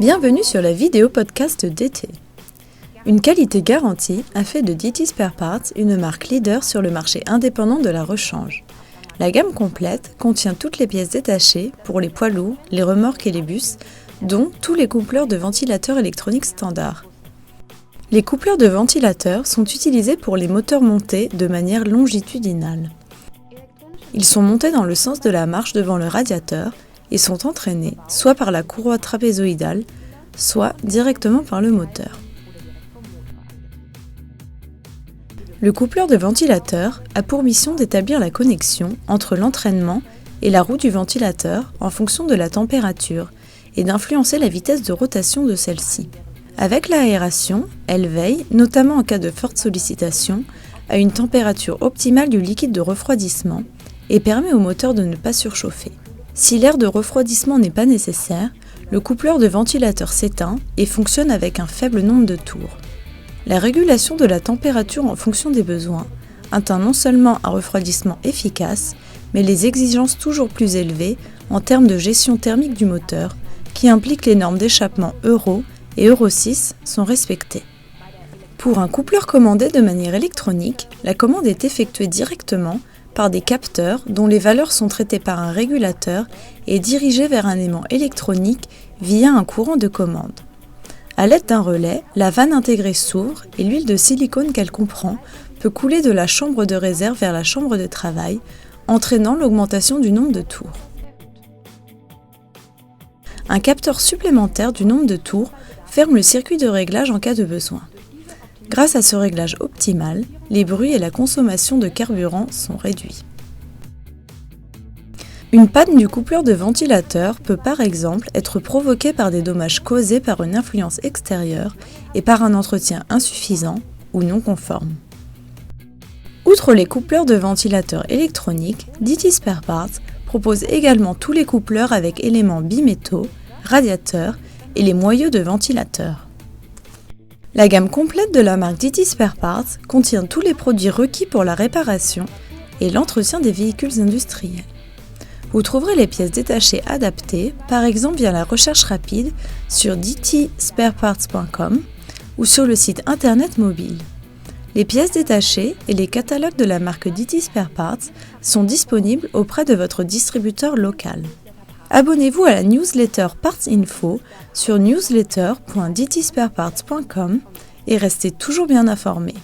Bienvenue sur la vidéo podcast d'été. Une qualité garantie a fait de DT Spare Parts une marque leader sur le marché indépendant de la rechange. La gamme complète contient toutes les pièces détachées pour les poids lourds, les remorques et les bus, dont tous les coupleurs de ventilateurs électroniques standards. Les coupleurs de ventilateurs sont utilisés pour les moteurs montés de manière longitudinale. Ils sont montés dans le sens de la marche devant le radiateur et sont entraînés soit par la courroie trapézoïdale, soit directement par le moteur. Le coupleur de ventilateur a pour mission d'établir la connexion entre l'entraînement et la roue du ventilateur en fonction de la température et d'influencer la vitesse de rotation de celle-ci. Avec l'aération, elle veille, notamment en cas de forte sollicitation, à une température optimale du liquide de refroidissement et permet au moteur de ne pas surchauffer. Si l'air de refroidissement n'est pas nécessaire, le coupleur de ventilateur s'éteint et fonctionne avec un faible nombre de tours. La régulation de la température en fonction des besoins atteint non seulement un refroidissement efficace, mais les exigences toujours plus élevées en termes de gestion thermique du moteur, qui impliquent les normes d'échappement Euro et Euro 6 sont respectées. Pour un coupleur commandé de manière électronique, la commande est effectuée directement par des capteurs dont les valeurs sont traitées par un régulateur et dirigées vers un aimant électronique via un courant de commande. À l'aide d'un relais, la vanne intégrée s'ouvre et l'huile de silicone qu'elle comprend peut couler de la chambre de réserve vers la chambre de travail, entraînant l'augmentation du nombre de tours. Un capteur supplémentaire du nombre de tours ferme le circuit de réglage en cas de besoin. Grâce à ce réglage optimal, les bruits et la consommation de carburant sont réduits. Une panne du coupleur de ventilateur peut par exemple être provoquée par des dommages causés par une influence extérieure et par un entretien insuffisant ou non conforme. Outre les coupleurs de ventilateur électroniques, DT Spare Parts propose également tous les coupleurs avec éléments bimétaux, radiateurs et les moyeux de ventilateur. La gamme complète de la marque DT Spare Parts contient tous les produits requis pour la réparation et l'entretien des véhicules industriels. Vous trouverez les pièces détachées adaptées, par exemple via la recherche rapide sur dtspareparts.com ou sur le site internet mobile. Les pièces détachées et les catalogues de la marque DT Spare Parts sont disponibles auprès de votre distributeur local. Abonnez-vous à la newsletter Parts Info sur newsletter.dtspareparts.com et restez toujours bien informés.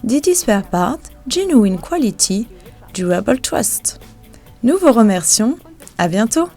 DT Spare Parts, Genuine Quality, Durable Trust. Nous vous remercions, à bientôt!